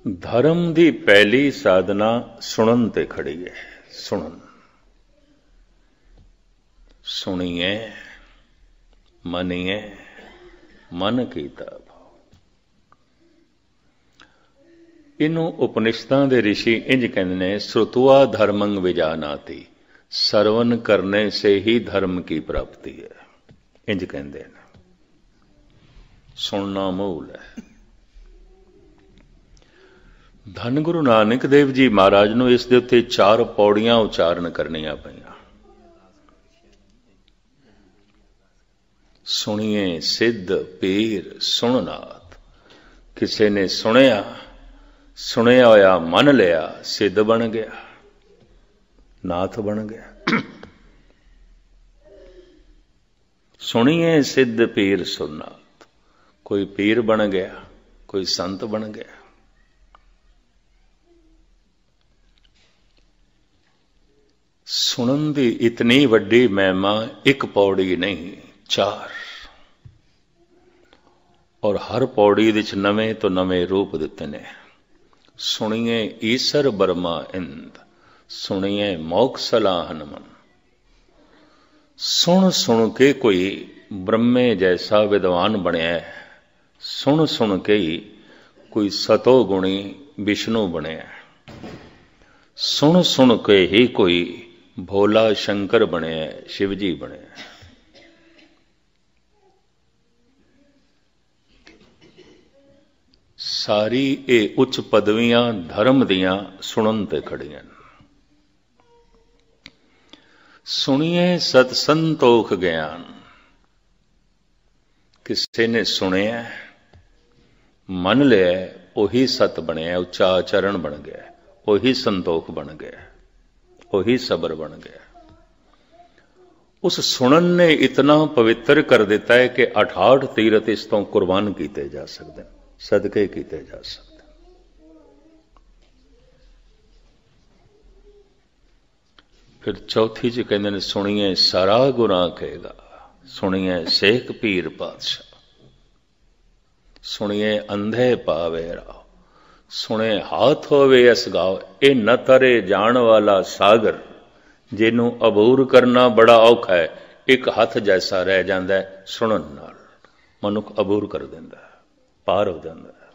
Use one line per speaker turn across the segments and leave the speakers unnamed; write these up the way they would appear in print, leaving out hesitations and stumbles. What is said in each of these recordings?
धर्म दी पहली साधना सुनन ते खड़ी है। सुनन, सुनिए मनिए मन कीता भाव। इनू उपनिषदां दे ऋषि इंज कहते ने, श्रुत्वा धर्मं विजानाति, श्रवण करने से ही धर्म की प्राप्ति है। इंज कहते हैं, सुनना मूल है। धन गुरु नानक देव जी महाराज ਨੂੰ ਇਸ ਦੇ ਉੱਤੇ 4 ਪੌੜੀਆਂ ਉਚਾਰਨ ਕਰਨੀਆਂ ਪਈਆਂ। ਸੁਣੀਏ ਸਿੱਧ ਪੀਰ ਸੁਣਨਾਥ। ਕਿਸੇ ਨੇ ਸੁਣਿਆ, ਸੁਣਿਆ ਹੋਇਆ ਮੰਨ ਲਿਆ, ਸਿੱਧ ਬਣ ਗਿਆ, ਨਾਥ ਬਣ ਗਿਆ। ਸੁਣੀਏ ਸਿੱਧ ਪੀਰ ਸੁਣਨਾਥ, ਕੋਈ ਪੀਰ ਬਣ ਗਿਆ, ਕੋਈ ਸੰਤ ਬਣ ਗਿਆ। सुनन दी इतनी वड्डी महिमा एक पौड़ी नहीं, 4, और हर पौड़ी विच नवे तो नवे रूप दिते ने। सुनिए ईसर बर्मा इंद, सुनिए मोक्ष सलाहन मन। सुन सुन के कोई ब्रह्मे जैसा विद्वान बनया है, सुन सुन के ही कोई सतो गुणी विष्णु बनया है, सुन सुन के ही कोई भोला शंकर बने, शिव जी बने। सारी ये उच्च पदवियां धर्म दियां सुनन ते खड़ियां। सुनिए सत संतोख ज्ञान। किसी ने सुनिया मन लिया, उही सत बनया, उच्चा आचरण बन गया, उही संतोख बन गया, वही सबर बन गया। उस सुनन ने इतना पवित्र कर दिता है कि 68 तीरथ इस तो कुर्बान किए जा सकते, सदके किए जा सकते। फिर चौथी च कहते हैं, सुनिए सारा गुनाह कहेगा, सुनिए शेख पीर पातशाह, सुनिए अंधे पावे राव, सुने हाथ होवे अस गाओ। ये न तरे जान वाला सागर, जिन्हों अबूर करना बड़ा औखा है, एक हाथ जैसा रह जाता है। सुनन नाल मनुख अबूर कर देंदा है, पार हो जाता है,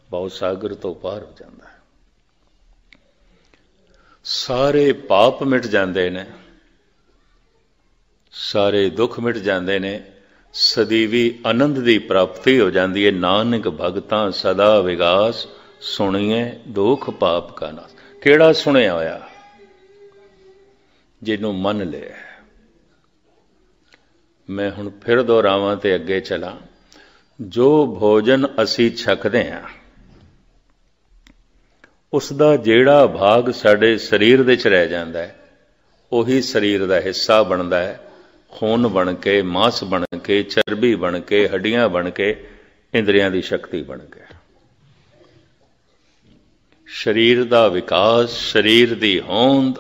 बहुत सागर तो पार हो जाता है। सारे पाप मिट जाते ने, सारे दुख मिट जाते ने, सदीवी आनंद की प्राप्ति हो जाती है। नानक भगतां सदा विगास, सुनिए दुख पाप का नाश। केड़ा सुनिया होया? जिन्हों मन लिया। मैं हुण फिर दोहरावां ते अगे चला। जो भोजन असी छकदे हां, उसदा जेड़ा भाग साडे शरीर दे च रह जांदा है, उही शरीर दा हिस्सा बनदा है। खून बन के, मांस बन के, चर्बी बन के, हड्डियां बन के, इंद्रियां की शक्ति बन के। शरीर का विकास, शरीर की होंद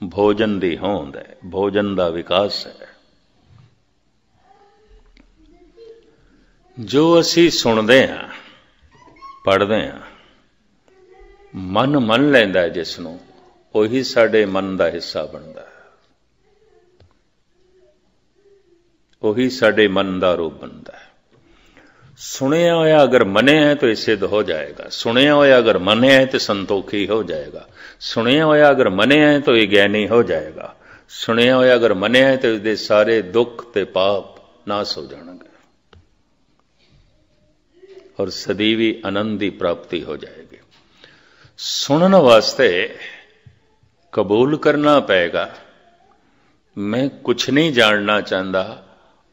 भोजन की होंद है, भोजन का विकास है। जो असी सुनते हैं, पढ़ते हैं, मन मन लैंदा है जिसनों, उही साडे मन का हिस्सा बनता है, वही साडे मन का रूप बनता है। सुनिया होया अगर मने है तो ये सिद्ध हो जाएगा, सुनिया होया अगर मने है तो संतोखी हो जाएगा, सुनिया होया अगर मने है तो ये ज्ञानी हो जाएगा, सुनिया होया अगर मने है तो इसके सारे दुख ते पाप नाश हो जाएंगे और सदीवी आनंद की प्राप्ति हो जाएगी। सुनने वास्ते कबूल करना पड़ेगा, मैं कुछ नहीं जानना चाहता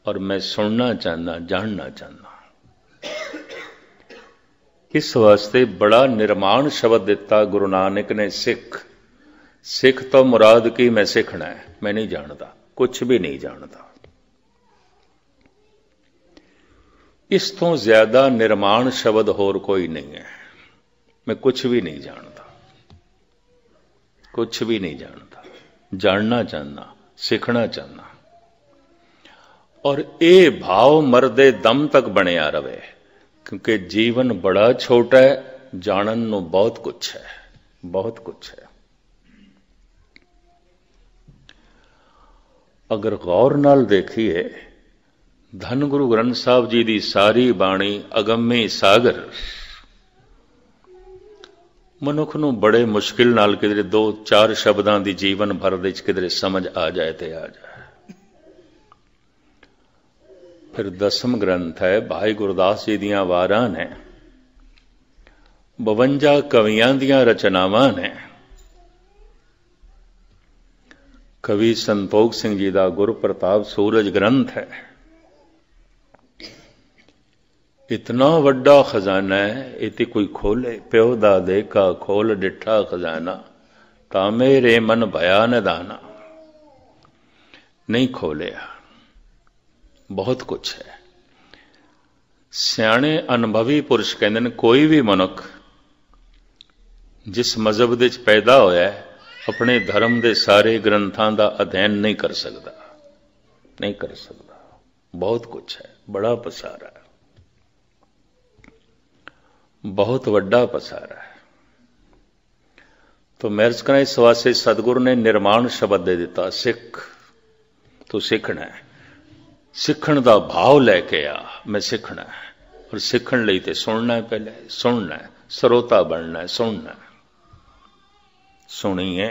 और मैं सुनना चाहना, जानना चाहना। इस वास्ते बड़ा निर्माण शब्द दिता गुरु नानक ने, सिख। सिख तो मुराद की मैं सीखना है, मैं नहीं जानता, कुछ भी नहीं जानता। इस तो ज्यादा निर्माण शब्द होर कोई नहीं है। मैं कुछ भी नहीं जानता, कुछ भी नहीं जानता, जानना चाहना, सीखना चाहना। और ये भाव मरदे दम तक बनया रवे, क्योंकि जीवन बड़ा छोटा है, ਜਾਣਨ ਨੂੰ ਬਹੁਤ ਕੁਛ ਹੈ, ਬਹੁਤ ਕੁਛ ਹੈ। ਅਗਰ ਗੌਰ ਨਾਲ ਦੇਖੀਏ, ਧੰਨ ਗੁਰੂ ਗ੍ਰੰਥ ਸਾਹਿਬ ਜੀ ਦੀ ਸਾਰੀ ਬਾਣੀ ਅਗੰਮੀ ਸਾਗਰ ਮਨੁੱਖ ਨੂੰ ਬੜੇ ਮੁਸ਼ਕਿਲ ਨਾਲ ਕਿਧਰੇ 2-4 ਸ਼ਬਦਾਂ ਦੀ ਜੀਵਨ ਭਰ ਦੇ ਵਿੱਚ ਕਿਧਰੇ ਸਮਝ ਆ ਜਾਏ ਤੇ ਆ ਜਾਏ। ਫਿਰ ਦਸਮ ਗ੍ਰੰਥ ਹੈ, ਭਾਈ ਗੁਰਦਾਸ ਜੀ ਦੀਆਂ ਵਾਰਾਂ ਨੇ, 52 ਕਵੀਆਂ ਦੀਆਂ ਰਚਨਾਵਾਂ ਨੇ। ਕਵੀ ਸੰਤੋਖ ਸਿੰਘ ਜੀ ਦਾ ਗੁਰਪ੍ਰਤਾਪ ਸੂਰਜ ਗ੍ਰੰਥ ਹੈ। ਇਤਨਾ ਵੱਡਾ ਖਜ਼ਾਨਾ ਹੈ, ਇਹ ਤੇ ਕੋਈ ਖੋਲੇ, ਪਿਓ ਦਾ ਦੇਖਾ ਖੋਲ ਡਿੱਠਾ ਖਜ਼ਾਨਾ, ਤਾਂ ਮੇਰੇ ਮਨ ਭਇਆ ਨਿਦਾਨਾ। ਨਹੀਂ ਖੋਲਿਆ, ਬਹੁਤ ਕੁਛ ਹੈ। ਸਿਆਣੇ ਅਨੁਭਵੀ ਪੁਰਸ਼ ਕਹਿੰਦੇ ਨੇ, ਕੋਈ ਵੀ ਮਨੁੱਖ ਜਿਸ ਮਜ਼ਹਬ ਦੇ ਵਿੱਚ ਪੈਦਾ ਹੋਇਆ ਹੈ, ਆਪਣੇ ਧਰਮ ਦੇ ਸਾਰੇ ਗ੍ਰੰਥਾਂ ਦਾ ਅਧਿਐਨ ਨਹੀਂ ਕਰ ਸਕਦਾ, ਨਹੀਂ ਕਰ ਸਕਦਾ। ਬਹੁਤ ਕੁਛ ਹੈ, ਬੜਾ ਪਸਾਰਾ ਹੈ, ਬਹੁਤ ਵੱਡਾ ਪਸਾਰਾ ਹੈ। तो मैं अर्ज करा, इस वास्ते सतगुरु ने निर्माण शब्द दे दिता, सिख तू सीखना है, सीखण दा भाव लैके आ, मैं सीखना है। और सीखण लई ते सुनना है, पहले सुनना है, सरोता बनना है, सुनना है। सुनिए,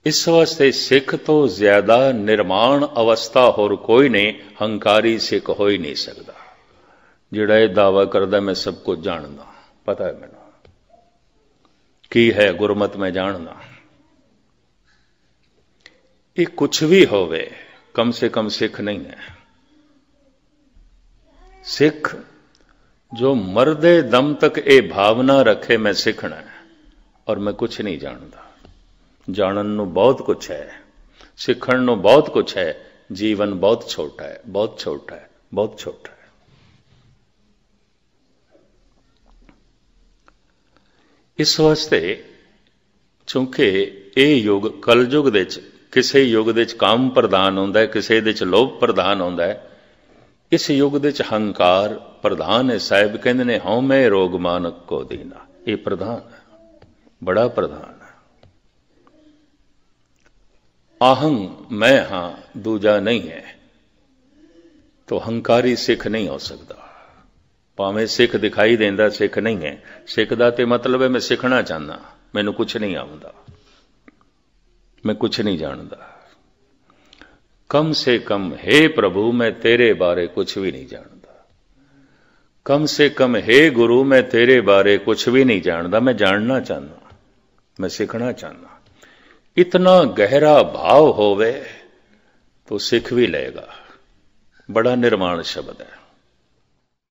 इस वास्ते सिख तो ज्यादा निर्माण अवस्था होर कोई नहीं, हंकारी सिख हो ही नहीं सकता। जिहड़ा ये दावा करदा मैं सब कुछ जानदा, पता है मैनूं की है गुरमत में जानना, ये कुछ भी होवे कम से कम सिख नहीं है। सिख जो मरदे दम तक ये भावना रखे मैं सीखना है और मैं कुछ नहीं जानता। जानन नूं बहुत कुछ है, सीखण नूं बहुत कुछ है, जीवन बहुत छोटा है, बहुत छोटा है, बहुत छोटा है। इस वास्ते चूंकि ये युग कलयुग दे विच, किसी युग दे विच काम प्रधान होंदा है, किसी दे विच लोभ प्रधान होंदा है। इस युग दे विच हंकार प्रधान है। साहिब कहंदे ने हऊं मैं रोग मानक को दीना, ये प्रधान है, बड़ा प्रधान है। आहं मैं हां, दूजा नहीं है, तो हंकारी सिख नहीं हो सकता। भावें सिख दिखाई देंदा, सिख नहीं है। सिख दा ते मतलब है मैं सीखना चाहना, मैनू कुछ नहीं आउंदा, मैं कुछ नहीं जानता। कम से कम हे प्रभु मैं तेरे बारे कुछ भी नहीं जानता, कम से कम हे गुरु मैं तेरे बारे कुछ भी नहीं जानता। मैं जानना चाहना, मैं सीखना चाहना। इतना गहरा भाव होवे तो सिख भी लेगा। बड़ा निर्माण शब्द है।